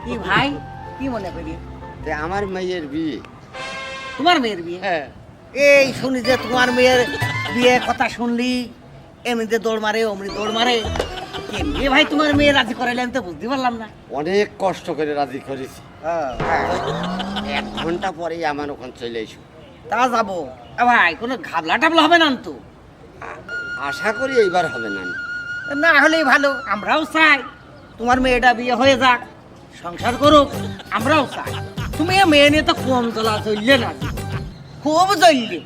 কি ভাই কি মনে করি আমার মেয়ের বিয়ে। তোমার মেয়ের বিয়ে? হ্যাঁ। এই শুনি যে তোমার মেয়ের বিয়ে কথা শুনলি এমনিতে দৌড় মারে অমনি দৌড় মারে। কেমনি ভাই তোমার মেয়ে রাজি করাইলে আমি তো বুঝতে পারলাম না। অনেক কষ্ট করে রাজি করেছি। হ্যাঁ 1 ঘন্টা পরেই আমার ওখানে চলে এসো। তা যাবো। ভাই কোনো ঘাবলা টাবলা হবে না তো? আশা করি এইবার হবে না। না হলেই ভালো, আমরাও চাই তোমার মেয়েটা বিয়ে হয়ে যাক, সংসার করুক, আমরাও চাই। তুমি মেয়ে নিয়ে তো কম তোলা চললে না, খুব চললে।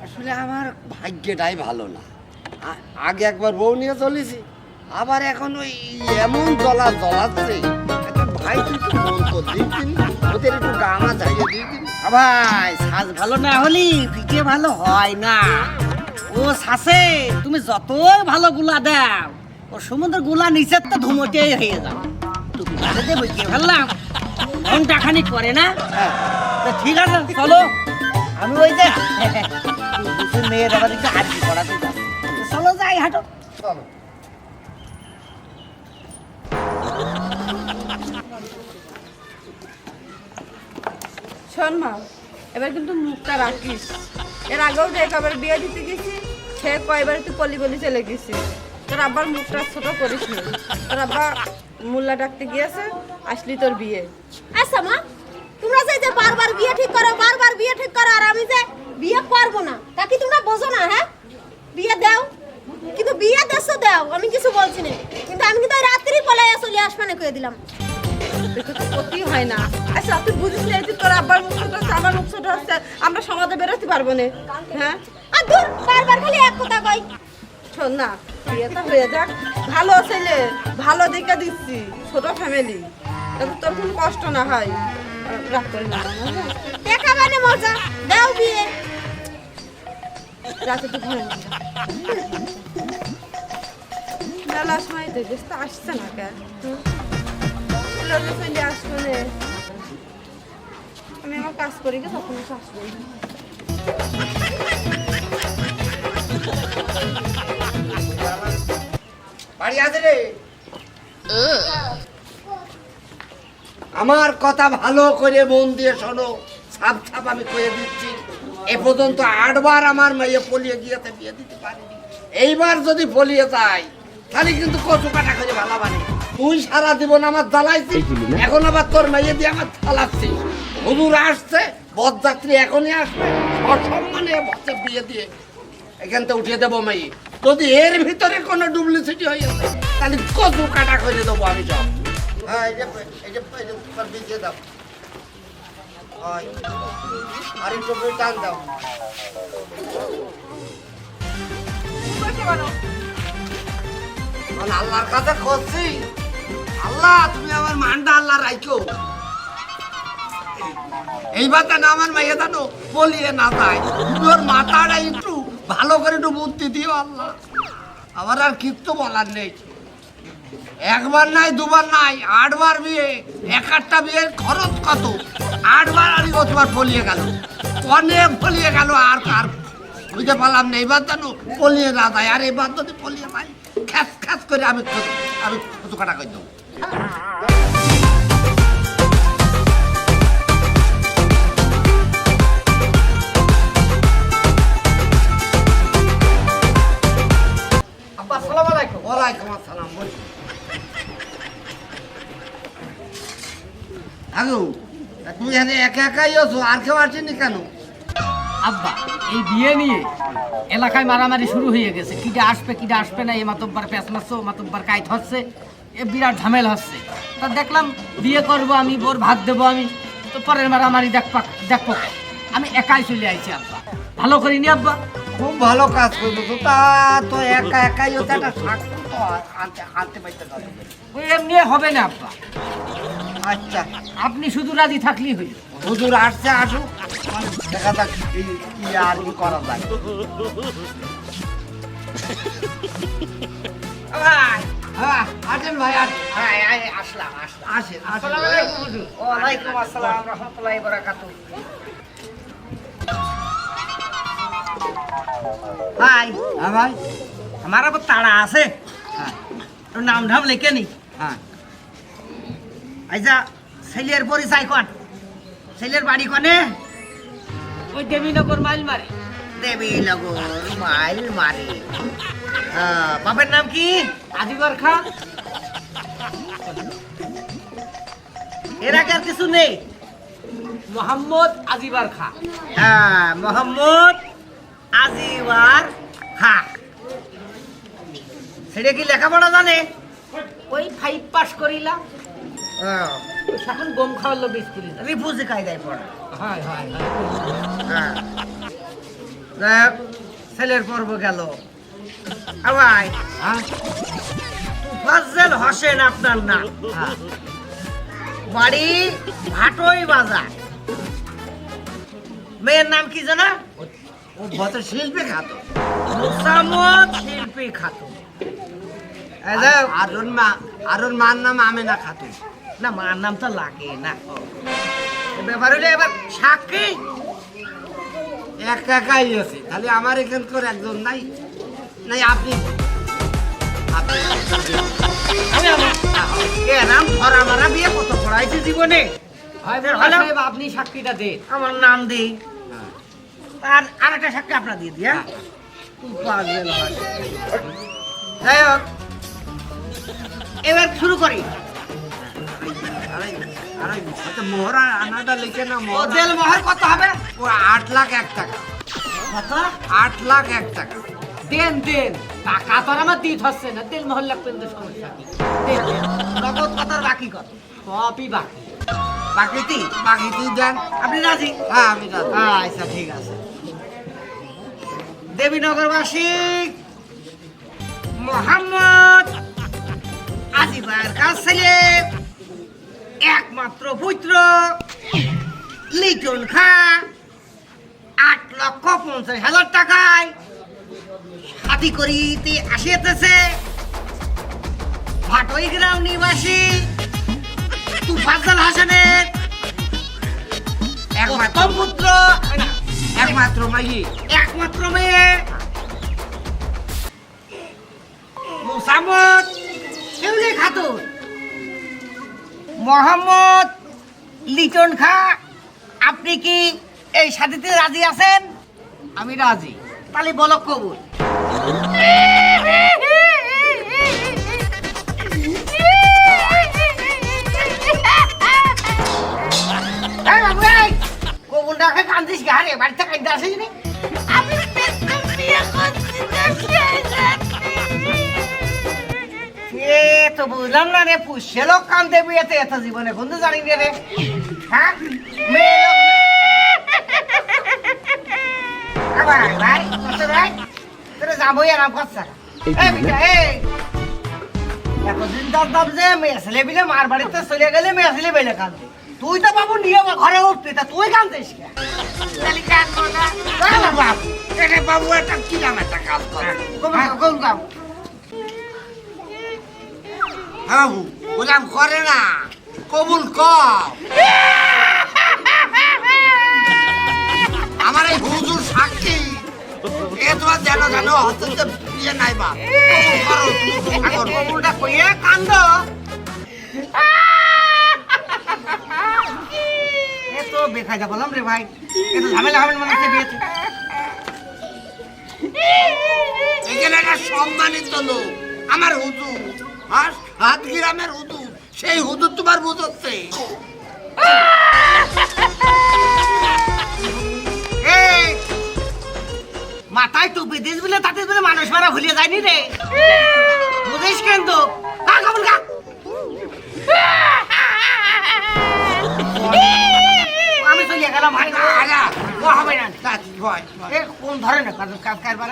আসলে আমার ভাগ্যটাই ভালো না। আগে একবার বউ নিয়ে চলেছি, আবার এখন ওই এমন জ্বলাচ্ছে। ভাই তুই তো বলতো দিন ওদের একটু গামা ঝাইয়ে দিয়ে দিন। ভাই সাজ ভালো না হলি পিঠে ভালো হয় না। ও শাসে তুমি যতই ভালো গুলা দাও, ও সমুদ্র গুলা নিচের তো ধুমোটেই হয়ে যাও। তুমি বাড়িতে বইকে ফেললাম ঘন্টা খানিক করে না। তো ঠিক আছে চলো, আমি ওই যে মেয়ের আবার একটু হাজি করাতে যাচ্ছি। চলো যাই, হাঁটো চলো। শোন মা, এবার কিন্তু মুখটা রাখিস। এর আগেও যে কবার বিয়ে দিতে গেছি সে কয়বার তুই পলি বলি চলে গেছি। তোর আব্বার মুখটা ছোট করিস না। তোর আব্বা মোল্লা ডাকতে গিয়েছে, আসলি তোর বিয়ে। আচ্ছা মা, তোমরা যে বারবার বিয়ে ঠিক করো, বারবার বিয়ে ঠিক করো, আর আমি যে বিয়ে করবো না তা কি তোমরা বোঝো না? হ্যাঁ বিয়ে দাও, কিন্তু বিয়ে দেশও দাও, আমি কিছু বলছি না, কিন্তু আমি কিন্তু রাত্রি পলাইয়া চলে আসমানে কয়ে দিলাম। দেখো তো ক্ষতি হয় না। আচ্ছা তুই বুঝিস না যে তোর আব্বার মুখ ছোট হচ্ছে, আমার মুখ ছোট হচ্ছে, আমরা সমাজে বেরোতে পারবো না। হ্যাঁ আর দূর, বারবার খালি এক কথা কই। শোন না, বিয়েটা হয়ে যাক, ভালো ছেলে ভালো দেখে দিচ্ছি, ছোট ফ্যামিলি, যাতে তোর কোনো কষ্ট না হয়। রাগ করি না, দেখা মানে মজা, দাও বিয়ে। রাতে তো ঘুরে বেলা সময় দেখিস তো আসছে না কেন? চলে আসবো না, আমি আমার কাজ করি গে, তখন আসবো। বাড়ি আছে রে। আমার কথা ভালো করে মন দিয়ে শোনো, ছাপ ছাপ আমি কয়ে দিচ্ছি। এ পর্যন্ত 8 বার আমার মেয়ে পলিয়ে গিয়েছে, বিয়ে দিতে পারিনি। এইবার যদি পলিয়ে যায় তাহলে কিন্তু কচু কাটা করে ভালো বানে। তুই সারা জীবন আমার জ্বালাইছিস, এখন আবার তোর মেয়ে দিয়ে আমার জ্বালাচ্ছিস। হুজুর আসছে, বরযাত্রী এখনই আসবে, অসম্মানে বসে বিয়ে দিয়ে এখান থেকে উঠিয়ে দেবো মেয়ে। যদি এর ভিতরে কোনো ডুপ্লিসিটি হয়ে যায় তাহলে কচু কাটা করে দেবো আমি সব। হ্যাঁ এই যে বিছিয়ে দাও, আর একটু টান দাও। আল্লাহর কাছে করছি, আল্লাহ তুমি আমার মানটা আল্লাহ রাখো। এইবার না আমার মাইয়া জানো বলিয়ে না যায়, তোর মাথাটা একটু ভালো করে একটু বুদ্ধি দিও আল্লাহ। আমার আর কিচ্ছু বলার নেই। 1 বার নাই 2 বার নাই, 8 বার বিয়ে। একটা বিয়ের খরচ কত? 8 বার আর তোমার ফলিয়ে গেল, অনেক ফলিয়ে গেল। আর কার বুঝতে পারলাম না। এইবার জানো ফলিয়ে না যায়, আর এবার যদি ফলিয়ে যায় খ্যাস খ্যাস করে আমি কচু কাটা করে দেবো। ওয়ালাইকুম আসসালাম। তুমি এখানে একা একাই আছো, আর কেউ আসেনি কেন? আব্বা এই বিয়ে নিয়ে এলাকায় মারামারি শুরু হয়ে গেছে, কিটা আসবে না, এ মাতব্বার প্যাঁচ মারছে, ও মাতব্বার কাইট হচ্ছে, এ বিরাট ঝামেল হচ্ছে। তা দেখলাম বিয়ে করব আমি, বোর ভাত দেবো আমি, তো পরের মারামারি দেখবো আমি একাই চলে আইছি। আব্বা ভালো করিনি আব্বা? খুব ভালো কাজ করবো তো। তা তো একা একাই হচ্ছে, একটা সাক্ষী তো আনতে পারতে হবে। ওই এমনি হবে না আব্বা। আচ্ছা আপনি শুধু রাজি থাকলেই হইল। হুজুর আসছে, আসুক, দেখা যাক কি আর কি করা যায়। হ্যাঁ আসেন ভাই, আসলাম। আসেন আসেন। ওয়ালাইকুম আসসালাম রহমতুল্লাহি ওয়া বারাকাতুহু। ভাই হ্যাঁ ভাই, আমার আবার তাড়া আছে, হ্যাঁ নাম ধাম লিখে নি। হ্যাঁ আচ্ছা ছেলের পরিচয় কর, ছেলের বাড়ি কনে? ওই দেবীনগর মাইল মারে। দেবীনগর মাইল মারে। বাপের নাম কি? আজিবার খা। এর আগে আর কিছু নেই? মোহাম্মদ আজিবার খা। হ্যাঁ, মোহাম্মদ আজিবার খা। সেটা কি লেখাপড়া জানে? ওই 5 পাস করিলা। এখন গম খাওয়ালো বিস্কুলি। রিফুজি কায়দায় পড়া। হয় হয় হ্যাঁ। দেখ, ছেলের পর্ব গেল। ভাই তুফাজ্জল হোসেন আপনার নাম, বাড়ি ভাটই বাজার। মেয়ের নাম কি জানা? ও বত শিল্পী খাতো। মুসাম্মদ শিল্পী খাতুন। এই দেখ, আর মার নাম আমেনা খাতুন। না মার নাম তো লাগে না। এ ব্যাপার হলে এবার সাক্ষী একাই আছে, খালি আমার এখানকার একজন নাই। নাই আপনি এ নাম ধরা মারা বিয়ে কত পড়াইছে জীবনে। হয় সাহেব আপনি সাক্ষীটা দেন। আমার নাম দিই আর আরেকটা সাক্ষী আপনার দিয়ে দিই। হ্যাঁ, তুফাজ্জল হোসেন। যাই হোক, এবার শুরু করি। মোহরা আনাটা লিখে না, ও দেল মোহর কত হবে? ও 8 লাখ 1 টাকা। কত? 8 লাখ 1 টাকা। দেন দেন, টাকা তো আর আমার দিতে হচ্ছে না। তেল মহল লাগবে না, সমস্যা কি? দেন দেন, নগদ কথার বাকি কত? সবই বাকি। বাকিটি দেন। আপনি রাজি? হ্যাঁ আমি রাজি। আচ্ছা ঠিক আছে। দেবীনগরবাসী মোহাম্মদ আজিবার কাছ ছেলে একমাত্র পুত্র লিটন খা 8,50,000 টাকায় শাদি করিতে আসিতেছে ভাটই গ্রাম নিবাসী তুফাজ্জল হোসেনের একমাত্র পুত্র, একমাত্র মাই একমাত্র মেয়ে মুসাম্মদ শিউলি খাতুন। মোহাম্মদ লিটন খা, আপনি কি এই শাদিতে রাজি আছেন? আমি রাজি। তাহলে বলো কবুল। এই বাবু, এই, কবুল ডাকে কান্দিস গাড়ি বাড়িতে কাঁদতে আসিস নি? এ তো বুঝলাম না রে, পুষে লোক কান্দে বিয়েতে এত জীবনে বন্ধু জানি রে। হ্যাঁ, মেয়ে লোক ভাই ভাই ভাই তোরা যাবোই আরাম করছে। এই বিটা, এই এতদিন দাম যে মেয়ে ছেলে বিলে মার বাড়িতে চলে গেলে মেয়ে ছেলে বেলে কান্দে, তুই তো বাবু নিয়ে আমার ঘরে উঠবি, তা তুই কান্দিস কে? বাবু এটা বাবু একটা কি নাম একটা কাজ করে। কোন কাম? হ্যাঁ বাবু ওরাম করে না, কবুল কর। আমার এই হুজুর সাক্ষী, এ তোমার জানো জানো হচ্ছে বিয়ে নাই বা কবুল করো। এখন কবুলটা কইয়ে কান্দ। এ তো বেকায়দা বললাম রে ভাই, এ তো ঝামেলা হবে না মনে হচ্ছে বিয়েতে। এখানে একটা সম্মানিত লোক আমার হুজুর, আর 7 গ্রামের হুজুর, সেই হুজুর তোমার বুঝচ্ছে। এই মাথায় টুপি দিস বলে তাতে বলে মানুষ মারা ভুলিয়ে যায়নি রে, বুঝিস কিন্তু? আমি চলিয়ে গেলাম ভাই, ও হবে না। এ কোন ধরনের কাজ কারবার?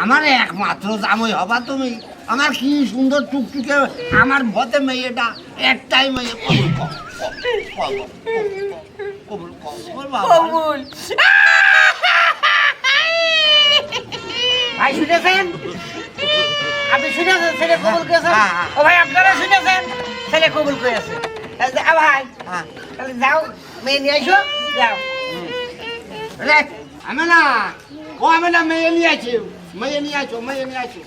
আমার একমাত্র জামাই হবা তুমি, আমার কি সুন্দর টুকটুকে আমার ভতে মেয়েটা, একটাই মেয়ে। কবুল কর, কবুল কর, কবুল কর। কবুল। ভাই শুনেছেন? আপনি শুনেছেন ছেলে কবুল করেছেন? ও ভাই আপনারা শুনেছেন ছেলে কবুল করেছে? ভাই তাহলে যাও, মেয়ে নিয়ে আসো, যাও। রে আমি না, ও আমি না, মেয়ে নিয়ে আছি, মেয়ে নিয়ে আছো, মেয়ে নিয়ে আছো।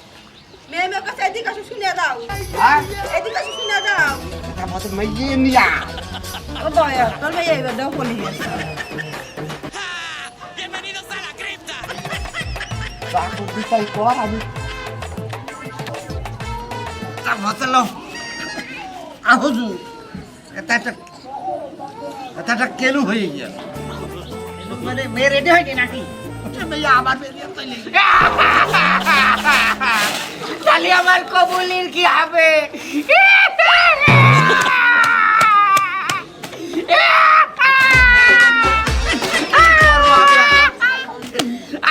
মেয়ে মেয়ে কাছে এদিকে আসো শুনে দাও হ্যাঁ এদিকে আসো শুনে দাও আমাদের মেয়ে নিয়া ও দয়া তোর মেয়ে এবার দাও বলি বাবু বিচার কর আমি তা বসলো আহুজু এটা একটা কেলু হয়ে গিয়া মানে মেয়ে রেডি হয়নি নাকি মেয়ে আবার বেরিয়ে চলে গেছে। তাহলে আমার কবুলির কি হবে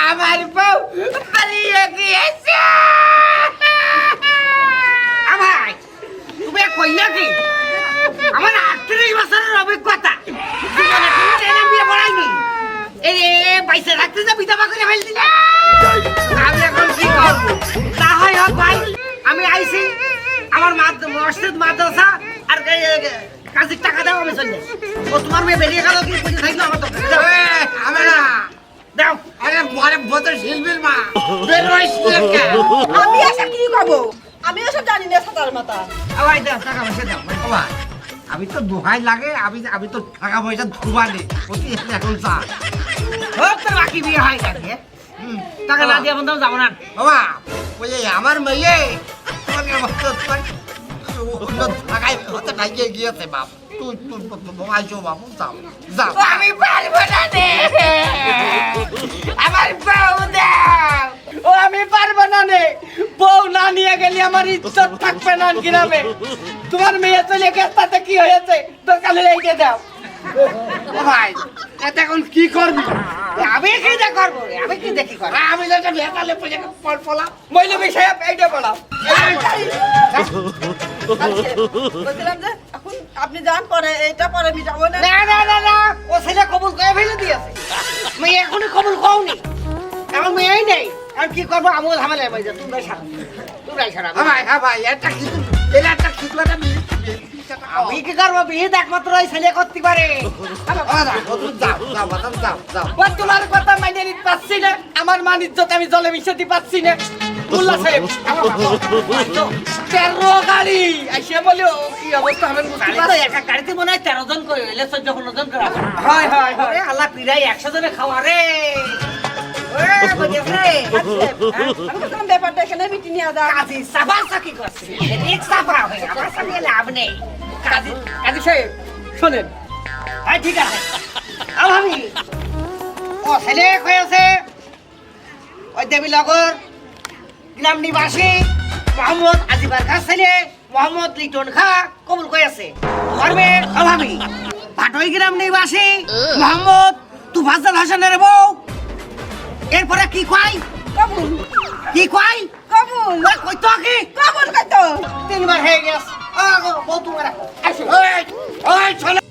আমার বউ পালিয়ে গিয়েছে আমায় তুমি কইয়া কি আমার 38 বছরের অভিজ্ঞতা জীবনে কোনোদিন বিয়ে পড়াইনি এই পয়সা রাখতে যা বিধবা করে ফেল দিলে আমি এখন কি করবো তা হয় হোক ভাই আমি আইছি আমার মসজিদ মাদ্রাসা আর কাজের টাকা দাও আমি চলে যাই। ও তোমার মেয়ে বেরিয়ে গেল কি বুঝে থাকলো আমার তো আমি না দাও আরে বড় বড় শিল্পীর মা বেরোইস আমি এসব কি করবো আমি ওসব জানি না সাঁতার মাথা আওয়াই দাও টাকা পয়সা দাও বাবা আমি তো দোহাই লাগে আমি তো টাকা পয়সা ধুবানে অতি এখন চা হোক তো বাকি বিয়ে হয় গেছে টাকা না দিয়ে বন্ধু যাবো না বাবা ওই যে আমার মেয়ে তোমাকে বলতো অন্য টাকায় হতে ঢাকিয়ে গিয়েছে বাপ তুই আইসো বাবু যাও যাও আমি পারবো না রে আমার বউ দাও ও আমি পারবো না নে বউ না নিয়ে গেলে আমার ইজ্জত থাকবে না গ্রামে তোমার মেয়ে চলে গেছে তাতে কি হয়েছে দরকার হলে এইটা দাও ও ভাই এটা এখন কি করবি আমি কি দে করবো রে আমি কি দেখি করবো আমি যেটা ভেতালে পয়সা পলা মৌলবী সাহেব এইটা বলাও বলছিলাম যে এখন আপনি যান পরে এটা পরে আমি যাবো না না না না না ও ছেলে কবুল করে ফেলে দিয়েছে মেয়ে এখনই কবুল কওনি আমার মেয়েই নেই আর কি করবো আমিও ঝামেলায় পাই যা তোমরাই সারা হ্যাঁ ভাই এটা কিন্তু এটা একটা কিছু একটা আমি কি করবো বিয়ে একমাত্র ওই ছেলে করতে পারে ও তোমার কথা মাইনে নিতে পারছি না আমার মান ইজ্জত আমি জলে মিশাতে পারছি না মোল্লা সাহেব তেরো গাড়ি এসে বলে ও কি অবস্থা হবে বুঝতে গাড়ি তো পারছি একা গাড়িতে মনে হয় 13 জন করে হইলে 14-15 জন করে আসে। হয় হয় হয় আরে আল্লাহ পিরাই 100 জনে খাওয়া রে ওরে বুঝেছে আমি বলছিলাম ব্যাপারটা এখানে মিটি নিয়ে দাও কাজী সাফা সাকি করছে এক সাফা হয়ে আমার সঙ্গে লাভ নেই কাজী কাজী সাহেব শোনেন হ্যাঁ ঠিক আছে আমি ও ছেলে কয়েছে ওই দেবীনগর গ্রাম নিবাসী মোহাম্মদ আজিবার খান ছেলে মোহাম্মদ লিটন খা কবুল কয়েছে ধর্মে অভাবী পাটই গ্রাম নিবাসী মোহাম্মদ তুফাজ্জল হাসানের বউ এরপরে কি কয় কবুল কি কয় কবুল ওই কই তো কি কবুল কইতো 3 বার হয়ে গেছে বউ তোমার আসো ওই ছোলা